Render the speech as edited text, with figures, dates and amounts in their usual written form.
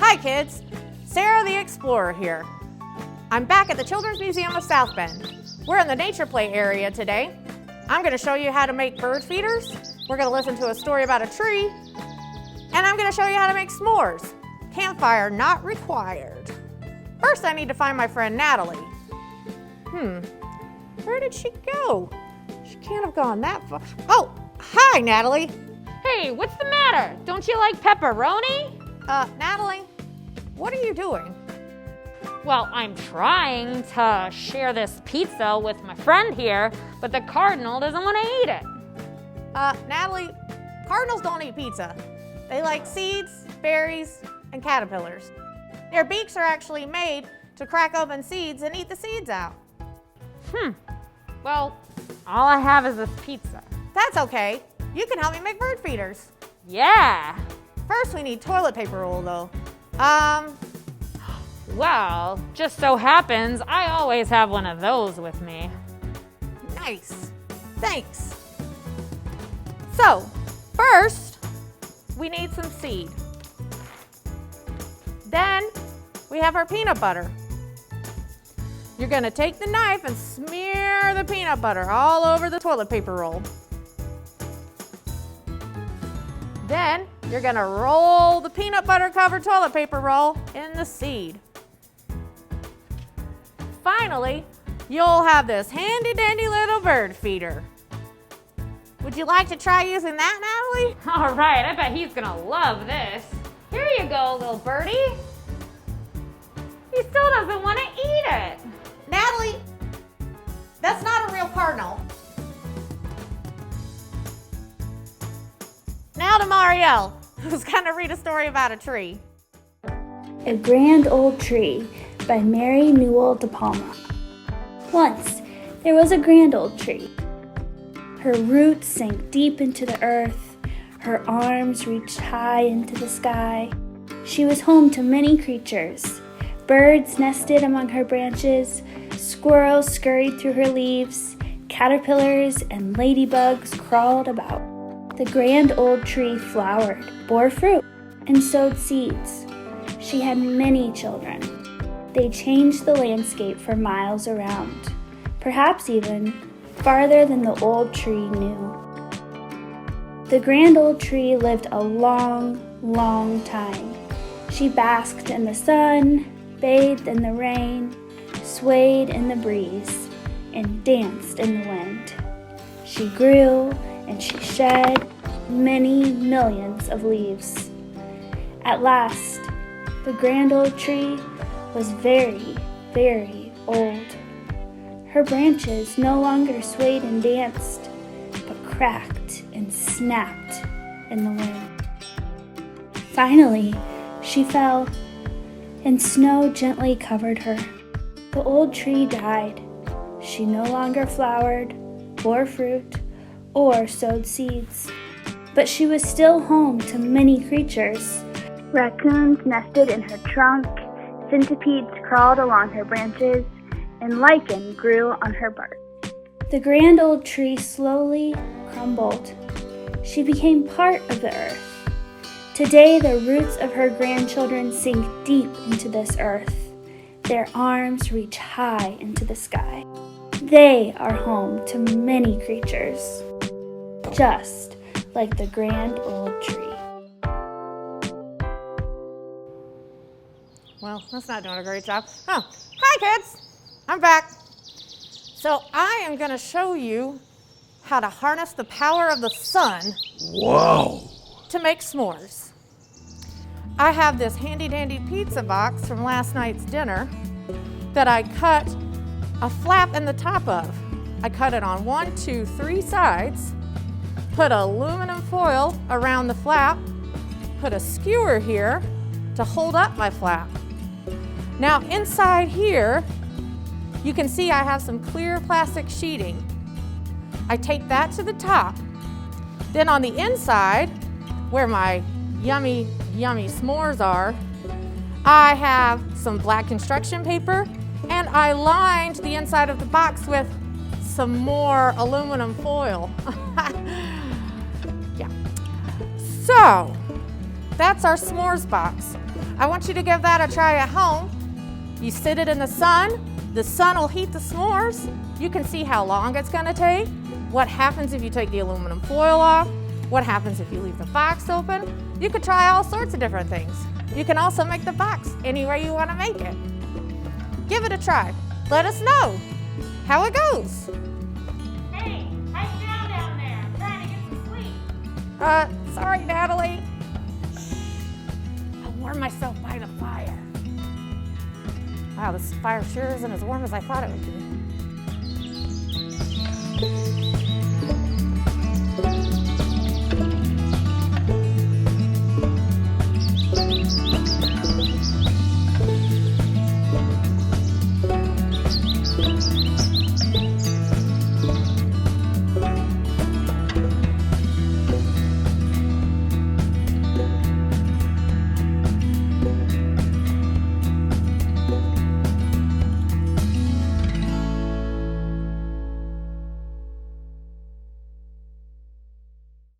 Hi kids, Sarah the Explorer here. I'm back at the Children's Museum of South Bend. We're in the nature play area today. I'm going to show you how to make bird feeders. We're going to listen to a story about a tree. And I'm going to show you how to make s'mores. Campfire not required. First, I need to find my friend Natalie. Where did she go? She can't have gone that far. Oh, hi Natalie. Hey, what's the matter? Don't you like pepperoni? Natalie, what are you doing? Well, I'm trying to share this pizza with my friend here, but the cardinal doesn't want to eat it. Natalie, cardinals don't eat pizza. They like seeds, berries, and caterpillars. Their beaks are actually made to crack open seeds and eat the seeds out. Well, all I have is this pizza. That's okay. You can help me make bird feeders. Yeah. First, we need toilet paper roll, though. Well, just so happens I always have one of those with me. Nice. Thanks. So, first, we need some seed. Then, we have our peanut butter. You're gonna take the knife and smear the peanut butter all over the toilet paper roll. Then, you're gonna roll the peanut butter covered toilet paper roll in the seed. Finally, you'll have this handy dandy little bird feeder. Would you like to try using that, Natalie? All right, I bet he's gonna love this. Here you go, little birdie. He still doesn't want to eat it. Natalie, that's not a real cardinal. Now to Marielle, who's gonna read a story about a tree. A Grand Old Tree by Mary Newell Depalma. Once, there was a grand old tree. Her roots sank deep into the earth. Her arms reached high into the sky. She was home to many creatures. Birds nested among her branches. Squirrels scurried through her leaves. Caterpillars and ladybugs crawled about. The grand old tree flowered, bore fruit, and sowed seeds. She had many children. They changed the landscape for miles around, perhaps even farther than the old tree knew. The grand old tree lived a long, long time. She basked in the sun, bathed in the rain, swayed in the breeze, and danced in the wind. She grew and she shed many millions of leaves. At last, the grand old tree was very, very old. Her branches no longer swayed and danced, but cracked and snapped in the wind. Finally, she fell, and snow gently covered her. The old tree died. She no longer flowered, bore fruit, or sowed seeds. But she was still home to many creatures. Raccoons nested in her trunk, centipedes crawled along her branches, and lichen grew on her bark. The grand old tree slowly crumbled. She became part of the earth. Today, the roots of her grandchildren sink deep into this earth. Their arms reach high into the sky. They are home to many creatures, just like the grand old tree. Well, that's not doing a great job. Oh, hi kids, I'm back. So I am gonna show you how to harness the power of the sun. Wow! To make s'mores. I have this handy dandy pizza box from last night's dinner that I cut a flap in the top of. I cut it on 1, 2, 3 sides, put aluminum foil around the flap, put a skewer here to hold up my flap. Now inside here, you can see I have some clear plastic sheeting. I take that to the top. Then on the inside, where my yummy, yummy s'mores are, I have some black construction paper, and I lined the inside of the box with some more aluminum foil. Yeah. So, that's our s'mores box. I want you to give that a try at home. You sit it in the sun will heat the s'mores. You can see how long it's gonna take, what happens if you take the aluminum foil off, what happens if you leave the box open. You could try all sorts of different things. You can also make the box any way you wanna make it. Give it a try. Let us know how it goes. Hey, pipe down there. I'm trying to get some sleep. Sorry, Natalie. I'll warm myself by the fire. Wow, this fire sure isn't as warm as I thought it would be.